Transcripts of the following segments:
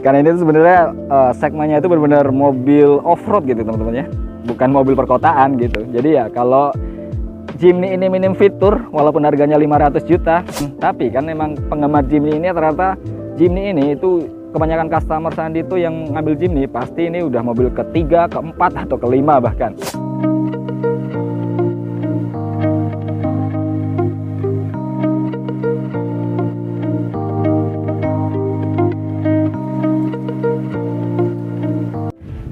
Karena ini tuh sebenarnya segmennya itu benar-benar mobil off-road gitu teman-teman ya, bukan mobil perkotaan gitu. Jadi ya kalau Jimny ini minim fitur walaupun harganya 500 juta, tapi kan memang penggemar Jimny ini ternyata Jimny ini itu kebanyakan customer Sandi itu yang ngambil Jimny pasti ini udah mobil ketiga, keempat atau kelima bahkan.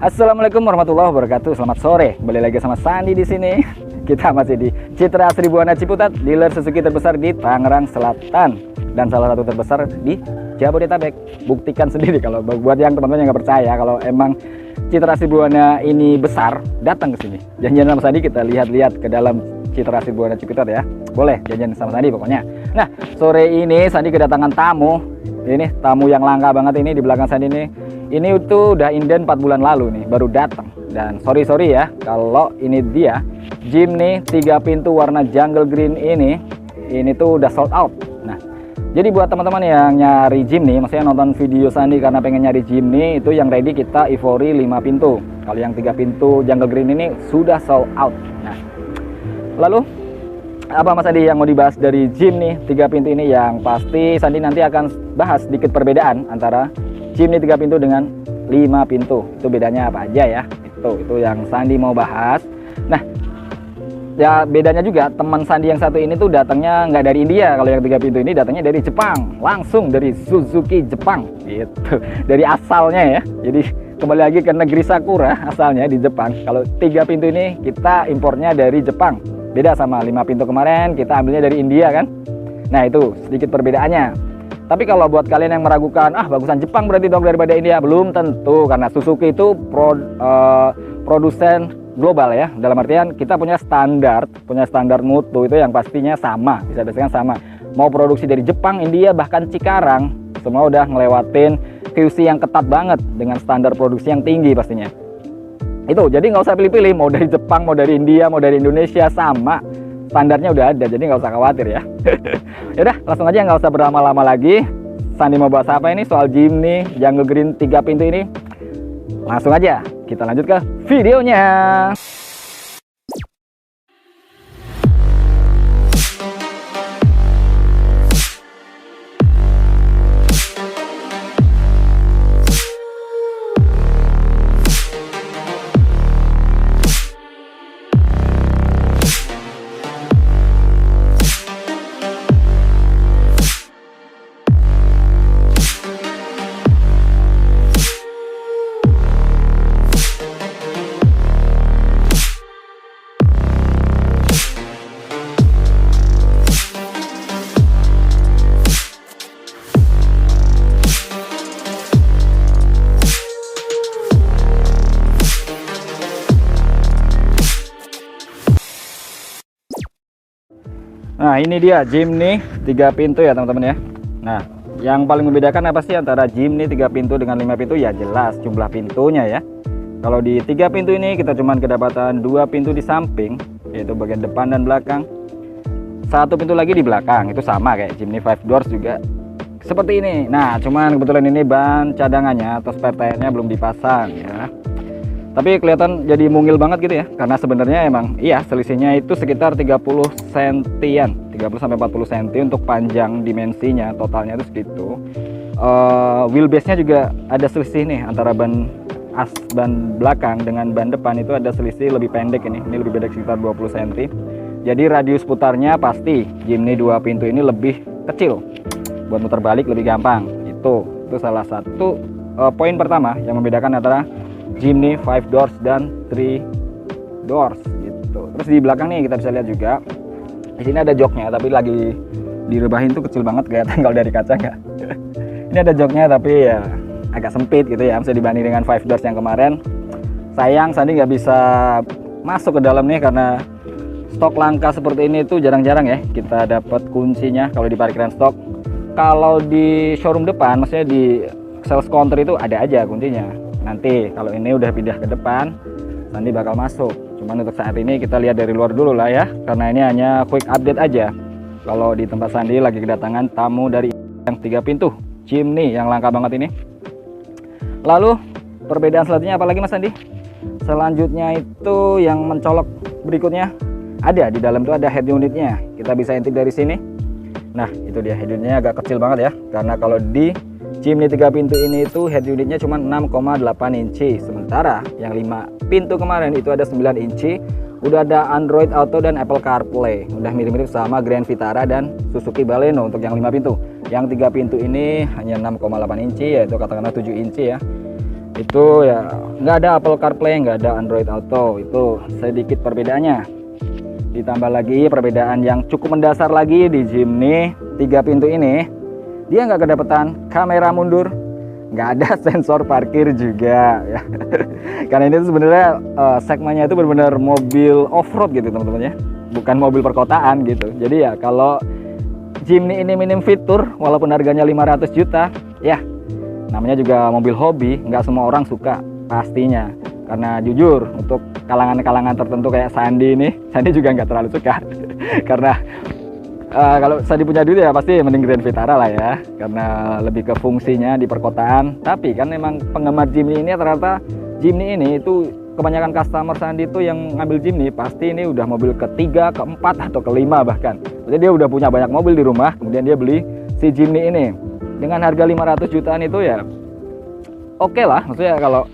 Assalamualaikum warahmatullahi wabarakatuh. Selamat sore. Kembali lagi sama Sandi di sini. Kita masih di Citra Seribuana Ciputat, dealer Suzuki terbesar di Tangerang Selatan dan salah satu terbesar di Jabodetabek. Buktikan sendiri kalau buat yang teman-teman yang nggak percaya kalau emang Citra Seribuana ini besar, datang ke sini. Janjian sama Sandi, kita lihat-lihat ke dalam Citra Seribuana Ciputat ya. Boleh janjian sama Sandi pokoknya. Nah, sore ini Sandi kedatangan tamu. Ini tamu yang langka banget ini di belakang Sandi ini. Ini itu udah inden 4 bulan lalu nih, baru datang. Dan sorry ya, kalau ini dia Jimny 3 pintu warna jungle green ini tuh udah sold out. Nah, jadi buat teman-teman yang nyari Jimny, maksudnya nonton video Sandi karena pengen nyari Jimny, itu yang ready kita Ivory 5 pintu. Kalau yang 3 pintu jungle green ini sudah sold out. Nah, lalu apa Mas Sandi yang mau dibahas dari Jimny 3 pintu ini? Yang pasti Sandi nanti akan bahas sedikit perbedaan antara Jimny 3 pintu dengan 5 pintu. Itu bedanya apa aja ya? Itu yang Sandi mau bahas. Nah, ya bedanya juga teman Sandi yang satu ini tuh datangnya nggak dari India. Kalau yang 3 pintu ini datangnya dari Jepang, langsung dari Suzuki Jepang gitu. Dari asalnya ya. Jadi kembali lagi ke negeri Sakura, asalnya di Jepang. Kalau 3 pintu ini kita impornya dari Jepang. Beda sama 5 pintu kemarin, kita ambilnya dari India kan. Nah, itu sedikit perbedaannya. Tapi kalau buat kalian yang meragukan, bagusan Jepang berarti dong daripada India, belum tentu, karena Suzuki itu produsen global ya. Dalam artian kita punya standar mutu itu yang pastinya sama, bisa dikatakan sama. Mau produksi dari Jepang, India, bahkan Cikarang, semua udah ngelewatin QC yang ketat banget dengan standar produksi yang tinggi pastinya. Itu, jadi nggak usah pilih-pilih, mau dari Jepang, mau dari India, mau dari Indonesia, sama. Standarnya udah ada, jadi nggak usah khawatir ya. Yaudah, langsung aja, nggak usah berlama-lama lagi. Sandi mau bahas apa ini soal Jimny jungle green 3 pintu ini? Langsung aja kita lanjut ke videonya. Nah, ini dia Jimny 3 pintu ya teman-teman ya. Nah, yang paling membedakan apa sih antara Jimny 3 pintu dengan 5 pintu? Ya jelas jumlah pintunya ya. Kalau di 3 pintu ini kita cuman kedapatan 2 pintu di samping, yaitu bagian depan dan belakang. 1 pintu lagi di belakang, itu sama kayak Jimny 5 doors juga seperti ini. Nah, cuman kebetulan ini ban cadangannya atau spare tire-nya belum dipasang ya. Tapi kelihatan jadi mungil banget gitu ya, karena sebenarnya emang iya selisihnya itu sekitar 30 sentian, 30 sampai 40 cm untuk panjang dimensinya, totalnya itu segitu. Wheelbase-nya juga ada selisih nih antara ban belakang dengan ban depan, itu ada selisih lebih pendek ini lebih pendek sekitar 20 cm. Jadi radius putarnya pasti Jimny 2 pintu ini lebih kecil, buat muter balik lebih gampang. Itu salah satu poin pertama yang membedakan antara Jimny 5 doors dan 3 doors gitu. Terus di belakang nih kita bisa lihat juga di sini ada joknya, tapi lagi direbahin tuh kecil banget, kelihatan kalau dari kaca nggak. Ini ada joknya tapi ya agak sempit gitu ya, bisa dibanding dengan 5 doors yang kemarin. Sayang Sandi nggak bisa masuk ke dalam nih karena stok langka seperti ini tuh jarang-jarang ya kita dapat kuncinya kalau di parkiran stok. Kalau di showroom depan, maksudnya di sales counter itu ada aja kuncinya. Nanti kalau ini udah pindah ke depan, Sandi bakal masuk. Cuman untuk saat ini kita lihat dari luar dulu lah ya, karena ini hanya quick update aja. Kalau di tempat Sandi lagi kedatangan tamu dari yang 3 pintu Jimny yang langka banget ini. Lalu perbedaan selanjutnya apa lagi Mas Andi? Selanjutnya itu yang mencolok berikutnya, ada di dalam tuh ada head unitnya, kita bisa intip dari sini. Nah itu dia, head unitnya agak kecil banget ya, karena kalau di Jimny 3 pintu ini itu head unitnya cuma 6,8 inci, sementara yang 5 pintu kemarin itu ada 9 inci. Udah ada Android Auto dan Apple CarPlay, udah mirip-mirip sama Grand Vitara dan Suzuki Baleno untuk yang 5 pintu. Yang 3 pintu ini hanya 6,8 inci, yaitu katakanlah 7 inci ya. Itu ya nggak ada Apple CarPlay, nggak ada Android Auto, itu sedikit perbedaannya. Ditambah lagi perbedaan yang cukup mendasar lagi di Jimny 3 pintu ini, dia nggak kedapetan kamera mundur, nggak ada sensor parkir juga ya. Karena ini sebenarnya segmennya itu benar-benar mobil off-road gitu teman-teman ya, bukan mobil perkotaan gitu. Jadi ya kalau Jimny ini minim fitur walaupun harganya 500 juta ya, namanya juga mobil hobi, nggak semua orang suka pastinya. Karena jujur untuk kalangan-kalangan tertentu kayak Sandi ini, Sandi juga nggak terlalu suka. Karena kalau Sandi punya duit ya pasti mending Grand Vitara lah ya, karena lebih ke fungsinya di perkotaan. Tapi kan memang penggemar Jimny ini ternyata Jimny ini itu kebanyakan customer Sandi itu yang ngambil Jimny pasti ini udah mobil ketiga, keempat atau kelima bahkan. Jadi dia udah punya banyak mobil di rumah, kemudian dia beli si Jimny ini dengan harga 500 jutaan itu ya oke lah, maksudnya kalau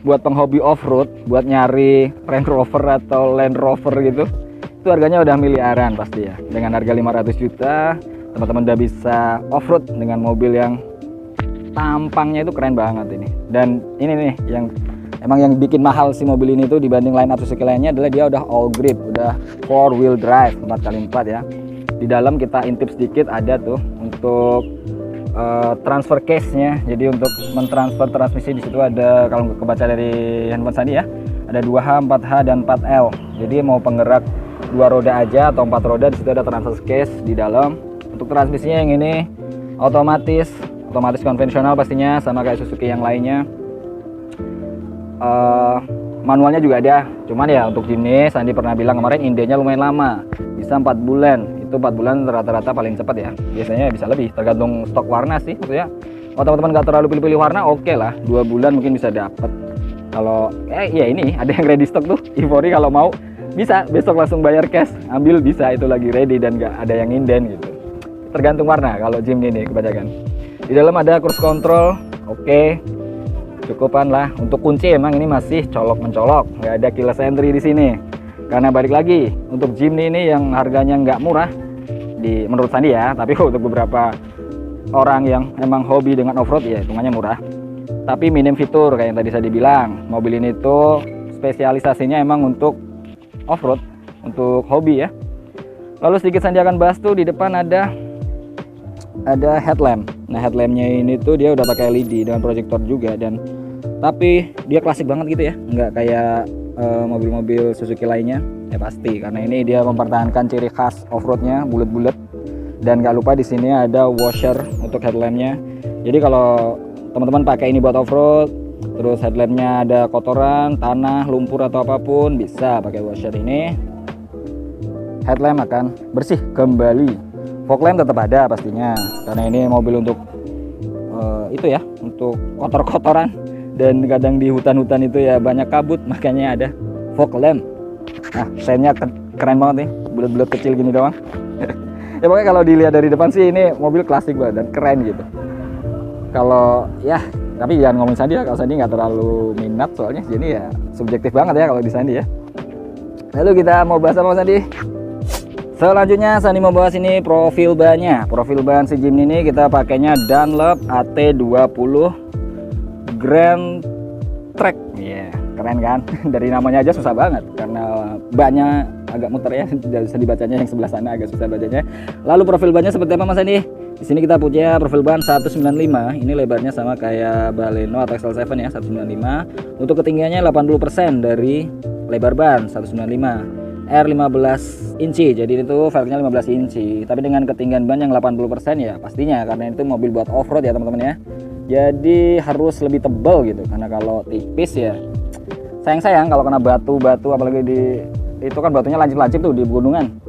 buat penghobi off-road, buat nyari Range Rover atau Land Rover gitu, itu harganya udah miliaran pasti ya. Dengan harga 500 juta teman-teman udah bisa off-road dengan mobil yang tampangnya itu keren banget ini. Dan ini nih yang emang yang bikin mahal si mobil ini tuh dibanding line up Suzuki lainnya adalah dia udah all grip, udah 4 wheel drive 4x4 ya. Di dalam kita intip sedikit ada tuh untuk transfer case-nya. Jadi untuk mentransfer transmisi di situ ada, kalau kebaca dari handphone Sandi ya, ada 2H, 4H dan 4L. Jadi mau penggerak 2 roda aja atau 4 roda, di situ ada transfer case di dalam. Untuk transmisinya yang ini otomatis konvensional pastinya sama kayak Suzuki yang lainnya. Manualnya juga ada. Cuman ya untuk Jimny Sandi pernah bilang kemarin indenya lumayan lama, bisa 4 bulan. Itu 4 bulan rata-rata paling cepat ya, biasanya bisa lebih tergantung stok warna sih. Maksudnya kalau teman-teman nggak terlalu pilih-pilih warna, oke lah 2 bulan mungkin bisa dapat. Kalau ya ini ada yang ready stock tuh Ivory, kalau mau bisa besok langsung bayar cash ambil, bisa, itu lagi ready dan nggak ada yang inden gitu. Tergantung warna kalau Jimny ini kebanyakan. Di dalam ada cruise control, oke, cukupan lah. Untuk kunci emang ini masih colok mencolok, nggak ada keyless entry di sini. Karena balik lagi untuk Jimny ini yang harganya nggak murah menurut Sandi ya, tapi untuk beberapa orang yang emang hobi dengan off-road ya hitungannya murah. Tapi minim fitur kayak yang tadi saya dibilang. Mobil ini tuh spesialisasinya emang untuk off-road, untuk hobi ya. Lalu sedikit Sandi akan bahas tuh di depan ada headlamp. Nah headlampnya ini tuh dia udah pakai LED dengan proyektor juga, dan tapi dia klasik banget gitu ya, nggak kayak mobil-mobil Suzuki lainnya ya pasti, karena ini dia mempertahankan ciri khas off-roadnya, bulat-bulat. Dan gak lupa di sini ada washer untuk headlampnya. Jadi kalau teman-teman pakai ini buat off-road, terus headlampnya ada kotoran, tanah, lumpur atau apapun, bisa pakai washer ini, headlamp akan bersih kembali. Fog lamp tetap ada pastinya, karena ini mobil untuk itu ya, untuk kotor-kotoran. Dan kadang di hutan-hutan itu ya banyak kabut, makanya ada fog lamp. Nah sennya keren banget nih, bulat-bulat kecil gini doang. Ya pokoknya kalau dilihat dari depan sih ini mobil klasik banget dan keren gitu. Kalau ya, tapi jangan ngomongin Sandi ya, kalau Sandi nggak terlalu minat soalnya, jadi ya subjektif banget ya kalau di Sandi ya. Lalu kita mau bahas apa Sandi? Selanjutnya Sandi mau bahas ini profil bannya. Profil ban si Jimny ini kita pakainya Dunlop AT20 Grand Track, ya keren kan? Dari namanya aja susah banget karena bannya agak muter ya, bisa dibacanya yang sebelah sana agak susah bacanya. Lalu profil bannya seperti apa Mas Andi? Di sini kita punya profil ban 195. Ini lebarnya sama kayak Baleno atau XL7 ya, 195. Untuk ketinggiannya 80% dari lebar ban 195. R15 inci, jadi itu velgnya 15 inci. Tapi dengan ketinggian ban yang 80% ya pastinya, karena itu mobil buat off-road ya teman-teman ya. Jadi harus lebih tebal gitu, karena kalau tipis ya sayang kalau kena batu-batu, apalagi itu kan batunya lancip-lancip tuh di pegunungan,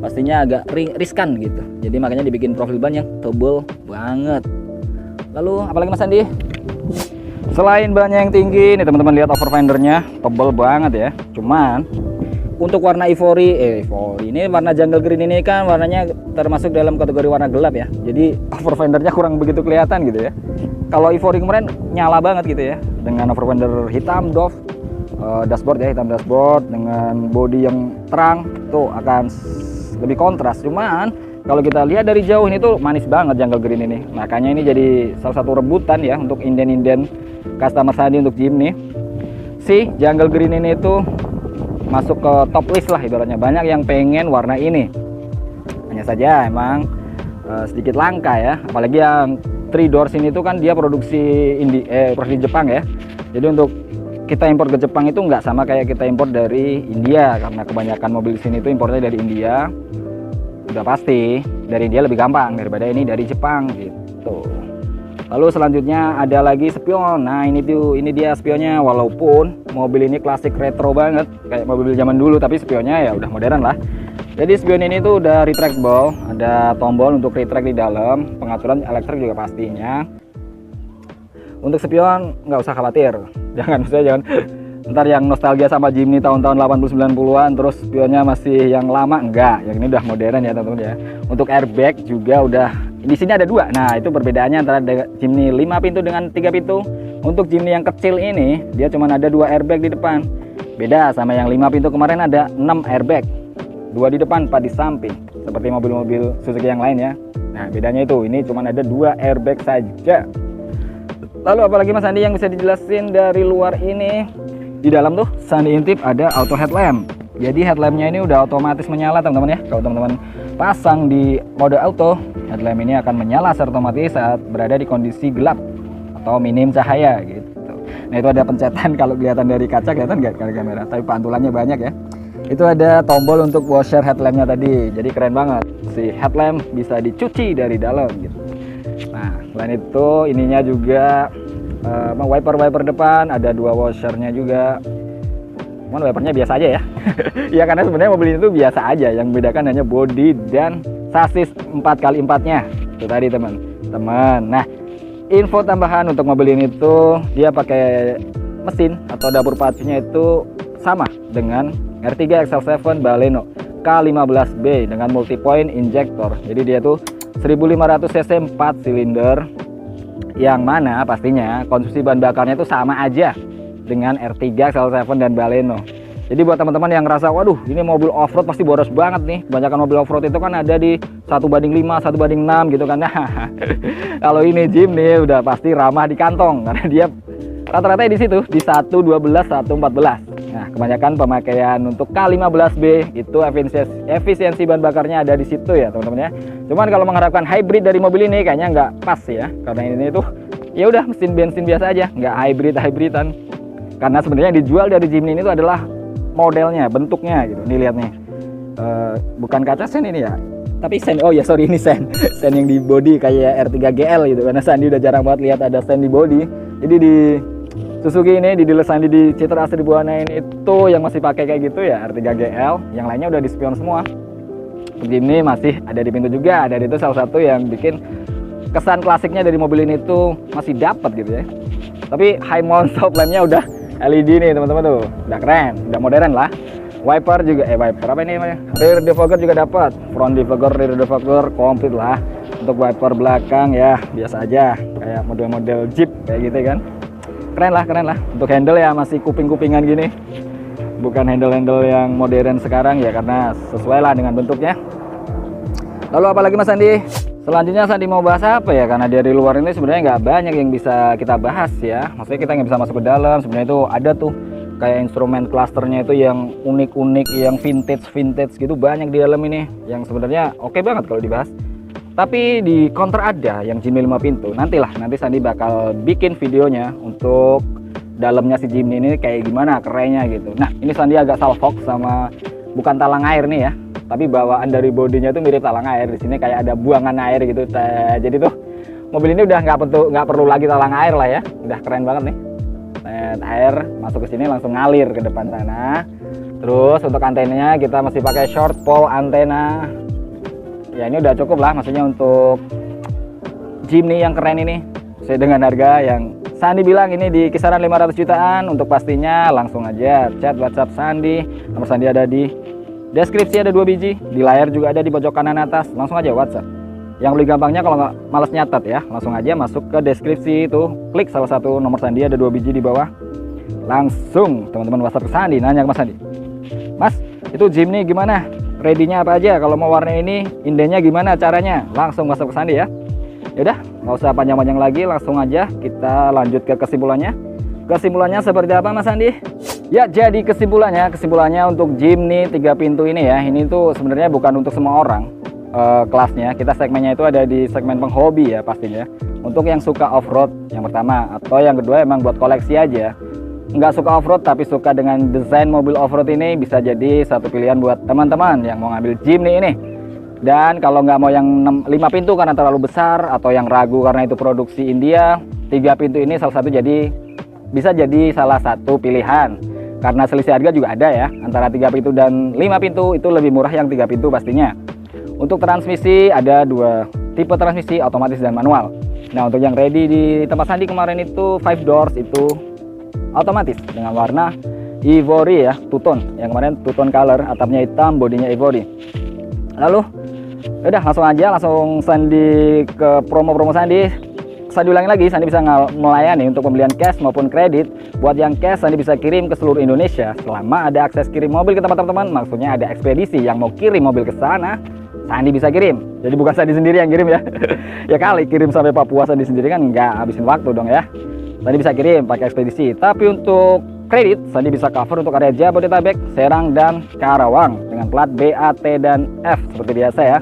pastinya agak riskan gitu. Jadi makanya dibikin profil ban yang tebal banget. Lalu apalagi Mas Andi? Selain bannya yang tinggi, nih teman-teman lihat overfendernya tebel banget ya. Cuman untuk warna ivory ini warna jungle green ini kan warnanya termasuk dalam kategori warna gelap ya. Jadi overfendernya kurang begitu kelihatan gitu ya. Kalau ivory kemarin nyala banget gitu ya, dengan overfender hitam doff, dashboard ya, hitam dashboard dengan body yang terang tuh akan lebih kontras. Cuman kalau kita lihat dari jauh ini tuh manis banget jungle green ini. Makanya ini jadi salah satu rebutan ya untuk inden-inden customer Sandi untuk Jimny. Si jungle green ini tuh masuk ke top list lah ibaratnya. Banyak yang pengen warna ini. Hanya saja emang sedikit langka ya. Apalagi yang 3 doors ini tuh kan dia produksi produksi Jepang ya. Jadi untuk kita impor ke Jepang itu nggak sama kayak kita impor dari India, karena kebanyakan mobil di sini tuh impornya dari India. Udah pasti dari India lebih gampang daripada ini dari Jepang gitu. Lalu selanjutnya ada lagi spion. Nah ini dia spionnya, walaupun mobil ini klasik retro banget kayak mobil zaman dulu, tapi spionnya ya udah modern lah. Jadi spion ini tuh udah retractable, ada tombol untuk retract di dalam, pengaturan elektrik juga pastinya. Untuk spion nggak usah khawatir, jangan ntar yang nostalgia sama Jimny tahun-tahun 80-90an terus spionnya masih yang lama, enggak, yang ini udah modern ya teman-teman ya. Untuk airbag juga udah, di sini ada 2. Nah itu perbedaannya antara Jimny 5 pintu dengan 3 pintu. Untuk Jimny yang kecil ini dia cuma ada 2 airbag di depan, beda sama yang 5 pintu kemarin ada 6 airbag, 2 di depan 4 di samping seperti mobil-mobil Suzuki yang lain ya. Nah bedanya itu, ini cuma ada 2 airbag saja. Lalu apalagi Mas Andi yang bisa dijelasin dari luar ini? Di dalam tuh Sandi intip ada auto headlamp. Jadi headlampnya ini udah otomatis menyala teman-teman ya. Kalau teman-teman pasang di mode auto, headlamp ini akan menyala secara otomatis saat berada di kondisi gelap atau minim cahaya gitu. Nah itu ada pencetan, kalau kelihatan dari kaca kelihatan nggak dari kamera, tapi pantulannya banyak ya. Itu ada tombol untuk washer headlampnya tadi. Jadi keren banget, si headlamp bisa dicuci dari dalam gitu. Nah selain itu ininya juga wiper depan ada 2 washernya juga. Cuman wipernya biasa aja ya. Ya karena sebenarnya mobil ini tuh biasa aja, yang membedakan hanya body dan sasis 4x4-nya itu tadi teman-teman. Nah info tambahan untuk mobil ini tuh dia pakai mesin atau dapur pacunya itu sama dengan R3 XL7 Baleno K15B dengan multi point injector. Jadi dia tuh 1500 cc 4 silinder, yang mana pastinya konsumsi bahan bakarnya itu sama aja dengan R3 XL7 dan Baleno. Jadi buat teman-teman yang ngerasa waduh ini mobil off-road pasti boros banget nih, kebanyakan mobil off-road itu kan ada di 1:5, 1:6 gitu kan. Nah kalau ini Jimny udah pasti ramah di kantong, karena dia rata-rata di situ di 112, 114. Nah kebanyakan pemakaian untuk K15B itu efisiensi bahan bakarnya ada di situ ya teman-teman ya. Cuman kalau mengharapkan hybrid dari mobil ini kayaknya nggak pas ya, karena ini tuh ya udah mesin bensin biasa aja, nggak hybridan. Karena sebenarnya yang dijual dari Jimny ini tuh adalah modelnya, bentuknya gitu. Nih lihat nih, bukan kaca sen ini ya, tapi sen. Oh ya sorry, ini sen yang di body kayak R3 GL gitu. Karena Sandi udah jarang banget lihat ada sen di body. Jadi di Suzuki ini, di dealer Sandi di Citra Asri Buana ini itu yang masih pakai kayak gitu ya, R3 GL. Yang lainnya udah di spion semua. Begini masih ada di pintu juga, dan itu salah satu yang bikin kesan klasiknya dari mobil ini tuh masih dapat gitu ya. Tapi high mount stop lampnya udah LED nih teman-teman tuh, udah keren, udah modern lah. Wiper juga, wiper apa ini namanya? Rear defogger juga dapat, front defogger, rear defogger komplit lah. Untuk wiper belakang ya biasa aja, kayak model-model Jeep kayak gitu kan. Keren lah. Untuk handle ya masih kuping-kupingan gini, bukan handle-handle yang modern sekarang ya, karena sesuai lah dengan bentuknya. Lalu apalagi Mas Andi? Selanjutnya Sandi mau bahas apa ya? Karena dari luar ini sebenarnya nggak banyak yang bisa kita bahas ya. Maksudnya kita nggak bisa masuk ke dalam. Sebenarnya itu ada tuh kayak instrumen clusternya itu yang unik-unik, yang vintage gitu, banyak di dalam ini. Yang sebenarnya oke banget kalau dibahas. Tapi di counter ada yang Jimny 5 pintu. Nanti Sandi bakal bikin videonya untuk dalamnya si Jimny ini kayak gimana kerennya gitu. Nah ini Sandi agak salfok sama, bukan talang air nih ya, tapi bawaan dari bodinya tuh mirip talang air. Di sini kayak ada buangan air gitu. Jadi tuh mobil ini udah nggak perlu lagi talang air lah ya. Udah keren banget nih. Air masuk ke sini langsung ngalir ke depan sana. Terus untuk antenanya kita masih pakai short pole antena. Ya ini udah cukup lah, maksudnya untuk Jimny yang keren ini. Saya dengan harga yang Sandi bilang ini di kisaran 500 jutaan. Untuk pastinya langsung aja chat WhatsApp Sandi. Nomor Sandi ada di deskripsi, ada 2 biji. Di layar juga ada di pojok kanan atas. Langsung aja WhatsApp. Yang lebih gampangnya kalau nggak males nyatat ya, langsung aja masuk ke deskripsi itu, klik salah satu nomor Sandi, ada 2 biji di bawah. Langsung teman-teman WhatsApp ke Sandi, nanya ke Mas Sandi, Mas itu Jimny gimana, ready-nya apa aja, kalau mau warna ini indenya gimana caranya, langsung WhatsApp ke Sandi ya. Yaudah, nggak usah panjang-panjang lagi, langsung aja kita lanjut ke kesimpulannya. Kesimpulannya seperti apa Mas Sandi? Ya, jadi kesimpulannya untuk Jimny 3 pintu ini ya, ini tuh sebenarnya bukan untuk semua orang. Kelasnya kita segmennya itu ada di segmen penghobi ya pastinya, untuk yang suka off-road yang pertama, atau yang kedua emang buat koleksi aja, nggak suka off-road tapi suka dengan desain mobil off-road ini, bisa jadi satu pilihan buat teman-teman yang mau ngambil Jimny ini. Dan kalau nggak mau yang 5 pintu karena terlalu besar, atau yang ragu karena itu produksi India, 3 pintu ini bisa jadi salah satu pilihan, karena selisih harga juga ada ya, antara 3 pintu dan 5 pintu itu lebih murah yang 3 pintu pastinya. Untuk transmisi ada 2 tipe transmisi, otomatis dan manual. Nah, untuk yang ready di tempat Sandi kemarin itu 5 doors itu otomatis dengan warna ivory ya, two tone. Yang kemarin two tone color, atapnya hitam, bodinya ivory. Lalu udah langsung Sandi ke promo-promo Sandi. Sandi ulangi lagi, Sandi bisa melayani untuk pembelian cash maupun kredit. Buat yang cash, Sandi bisa kirim ke seluruh Indonesia selama ada akses kirim mobil ke tempat teman-teman. Maksudnya ada ekspedisi yang mau kirim mobil ke sana, Sandi bisa kirim. Jadi bukan Sandi sendiri yang kirim ya. Ya kali kirim sampai Papua Sandi sendiri kan nggak habisin waktu dong ya. Sandi bisa kirim pakai ekspedisi. Tapi untuk kredit, Sandi bisa cover untuk area Jabodetabek, Serang, dan Karawang dengan plat B, A, T, dan F seperti biasa ya.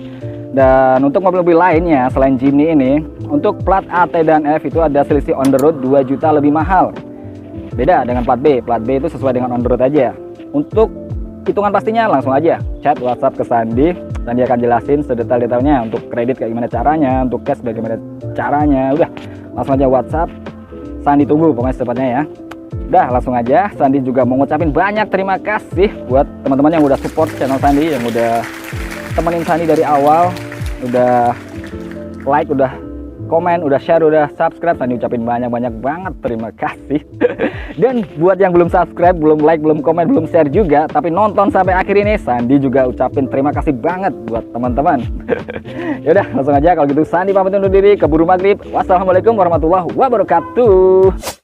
Dan untuk mobil-mobil lainnya selain Jimny ini, untuk plat A, T, dan F itu ada selisih on the road 2 juta lebih mahal. Beda dengan plat B. Plat B itu sesuai dengan on the road aja. Untuk hitungan pastinya langsung aja chat WhatsApp ke Sandi. Sandi akan jelasin sedetail-detailnya untuk kredit kayak gimana caranya, untuk cash bagaimana caranya. Udah, langsung aja WhatsApp. Sandi tunggu pokoknya secepatnya ya. Udah, langsung aja. Sandi juga mau ngucapin banyak terima kasih buat teman-teman yang udah support channel Sandi, yang udah temenin Sandi dari awal, udah like, udah komen, udah share, udah subscribe. Sandi ucapin banyak-banyak banget terima kasih. Dan buat yang belum subscribe, belum like, belum komen, belum share juga, tapi nonton sampai akhir ini, Sandi juga ucapin terima kasih banget buat teman-teman. Yaudah, langsung aja kalau gitu Sandi pamit undur diri, keburu maghrib. Wassalamualaikum warahmatullahi wabarakatuh.